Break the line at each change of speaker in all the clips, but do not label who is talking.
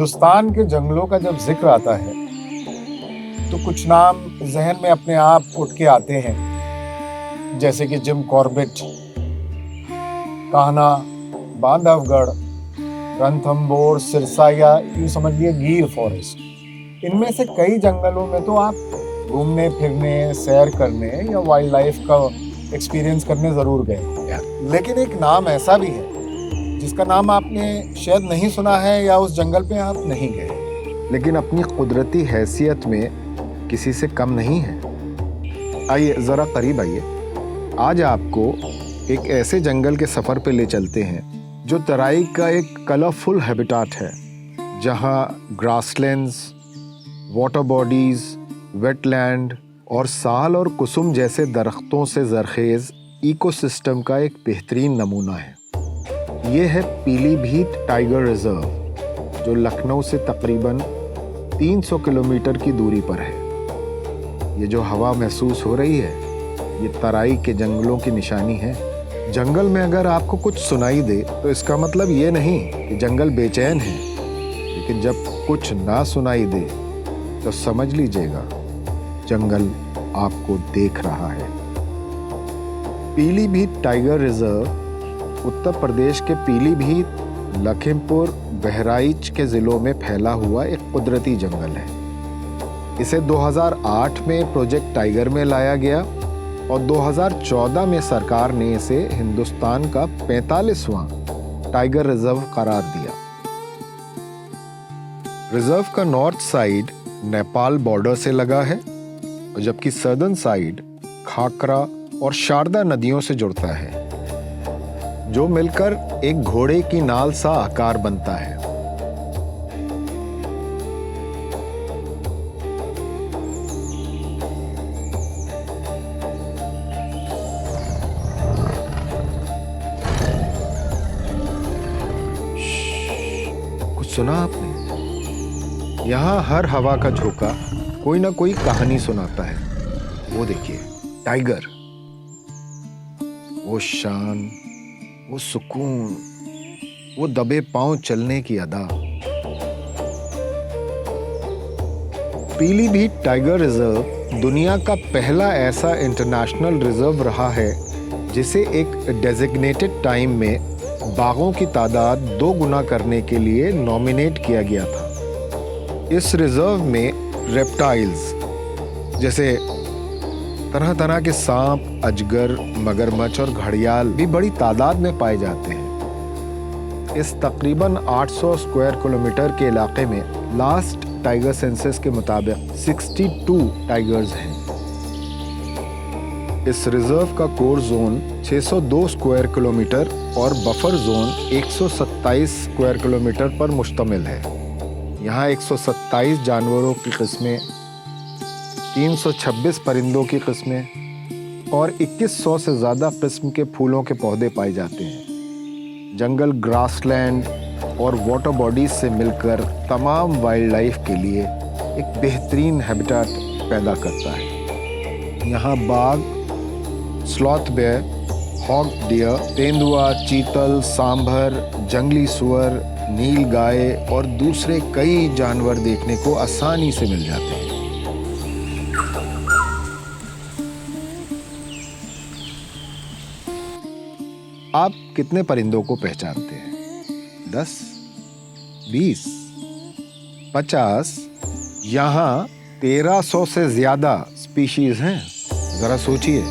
हिंदुस्तान के जंगलों का जब जिक्र आता है तो कुछ नाम जहन में अपने आप उठ के आते हैं, जैसे कि जिम कॉर्बेट, कान्हा, बांधवगढ़, रणथंभौर, सिरसा या यूं समझिए गिर फॉरेस्ट। इनमें से कई जंगलों में तो आप घूमने फिरने, सैर करने या वाइल्ड लाइफ का एक्सपीरियंस करने जरूर गए, लेकिन एक नाम ऐसा भी है जिसका नाम आपने शायद नहीं सुना है या उस जंगल पे आप नहीं गए, लेकिन अपनी कुदरती हैसियत में किसी से कम नहीं है। आइए जरा करीब आइए। आज आपको एक ऐसे जंगल के सफर पे ले चलते हैं जो तराई का एक कलरफुल हैबिटाट है, जहाँ ग्रासलैंड्स, वाटर बॉडीज, वेटलैंड और साल और कुसुम जैसे दरख्तों से जरखेज इकोसिस्टम का एक बेहतरीन नमूना है। ये है पीलीभीत टाइगर रिजर्व, जो लखनऊ से तकरीबन 300 किलोमीटर की दूरी पर है। ये जो हवा महसूस हो रही है, ये तराई के जंगलों की निशानी है। जंगल में अगर आपको कुछ सुनाई दे तो इसका मतलब ये नहीं कि जंगल बेचैन है, लेकिन जब कुछ ना सुनाई दे तो समझ लीजिएगा जंगल आपको देख रहा है। पीलीभीत टाइगर रिजर्व उत्तर प्रदेश के पीलीभीत, लखीमपुर, बहराइच के जिलों में फैला हुआ एक कुदरती जंगल है। इसे 2008 में प्रोजेक्ट टाइगर में लाया गया और 2014 में सरकार ने इसे हिंदुस्तान का 45वां टाइगर रिजर्व करार दिया। रिजर्व का नॉर्थ साइड नेपाल बॉर्डर से लगा है, जबकि सदर्न साइड खाकरा और शारदा नदियों से जुड़ता है, जो मिलकर एक घोड़े की नाल सा आकार बनता है। कुछ सुना आपने? यहाँ हर हवा का झोंका कोई ना कोई कहानी सुनाता है। वो देखिए, टाइगर, वो शान, वो सुकून, वो दबे पांव चलने की अदा। पीलीभीत टाइगर रिजर्व दुनिया का पहला ऐसा इंटरनेशनल रिजर्व रहा है जिसे एक डेजिग्नेटेड टाइम में बाघों की तादाद 2 गुना करने के लिए नॉमिनेट किया गया था। इस रिजर्व में रेप्टाइल्स जैसे तरह तरह के सांप, अजगर, मगरमच्छ और घड़ियाल भी बड़ी तादाद में पाए जाते हैं। इस तकरीबन 800 स्क्वायर किलोमीटर के इलाके में लास्ट टाइगर सेंसस के मुताबिक 62 टाइगर्स हैं। इस रिजर्व का कोर जोन 602 स्क्वायर किलोमीटर और बफर जोन 127 स्क्वायर किलोमीटर पर मुश्तमिल है। यहाँ 127 जानवरों की किस्में, 326 परिंदों की किस्में और 2100 से ज़्यादा किस्म के फूलों के पौधे पाए जाते हैं। जंगल ग्रासलैंड और वाटर बॉडीज से मिलकर तमाम वाइल्ड लाइफ के लिए एक बेहतरीन हैबिटाट पैदा करता है। यहाँ बाघ, स्लॉथ बेयर, हॉक डियर, तेंदुआ, चीतल, सांभर, जंगली सुअर, नील गाय और दूसरे कई जानवर देखने को आसानी से मिल जाते हैं। आप कितने परिंदों को पहचानते हैं? 10, 20, 50? यहाँ 1300 से ज्यादा स्पीशीज हैं। जरा सोचिए,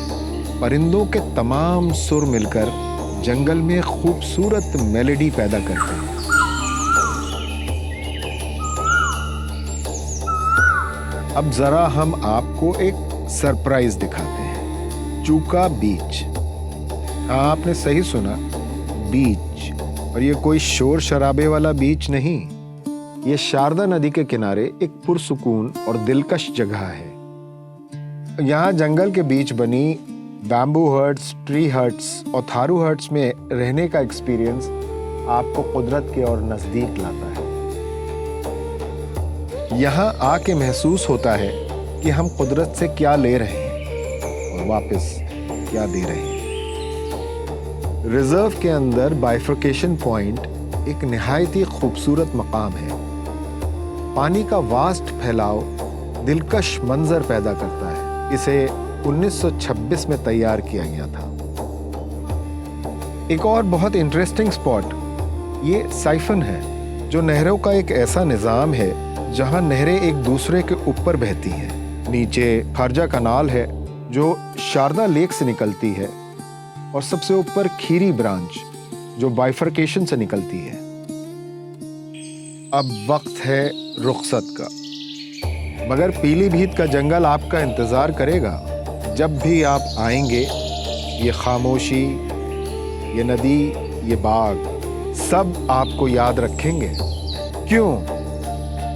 परिंदों के तमाम सुर मिलकर जंगल में खूबसूरत मेलोडी पैदा करते हैं। अब जरा हम आपको एक सरप्राइज दिखाते हैं। चूका बीच। हाँ, आपने सही सुना, बीच। और ये कोई शोर शराबे वाला बीच नहीं, ये शारदा नदी के किनारे एक पुरसुकून और दिलकश जगह है। यहाँ जंगल के बीच बनी बैम्बू हट्स, ट्री हट्स और थारू हट्स में रहने का एक्सपीरियंस आपको कुदरत के और नजदीक लाता है। यहाँ आके महसूस होता है कि हम कुदरत से क्या ले रहे हैं और वापस क्या दे रहे हैं। रिजर्व के अंदर बाइफर्केशन पॉइंट एक निहायती खूबसूरत मकाम है। पानी का वास्ट फैलाव दिलकश मंजर पैदा करता है। इसे 1926 में तैयार किया गया था। एक और बहुत इंटरेस्टिंग स्पॉट ये साइफन है, जो नहरों का एक ऐसा निजाम है जहां नहरें एक दूसरे के ऊपर बहती हैं। नीचे खारजा कनाल है जो शारदा लेक से निकलती है, और सबसे ऊपर खीरी ब्रांच जो बाइफरकेशन से निकलती है। अब वक्त है रुखसत का, मगर पीलीभीत का जंगल आपका इंतजार करेगा। जब भी आप आएंगे, ये खामोशी, ये नदी, ये बाग, सब आपको याद रखेंगे। क्यों?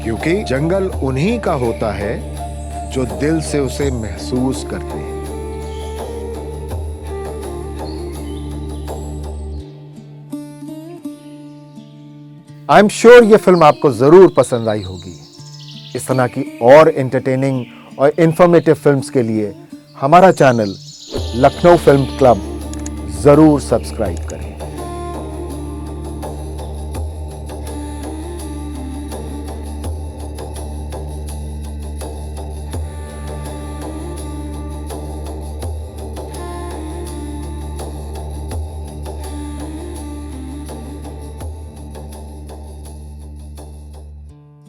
क्योंकि जंगल उन्हीं का होता है जो दिल से उसे महसूस करते हैं। आई एम श्योर ये फिल्म आपको जरूर पसंद आई होगी। इस तरह की और एंटरटेनिंग और इंफॉर्मेटिव फिल्म्स के लिए हमारा चैनल लखनऊ फिल्म क्लब जरूर सब्सक्राइब करें।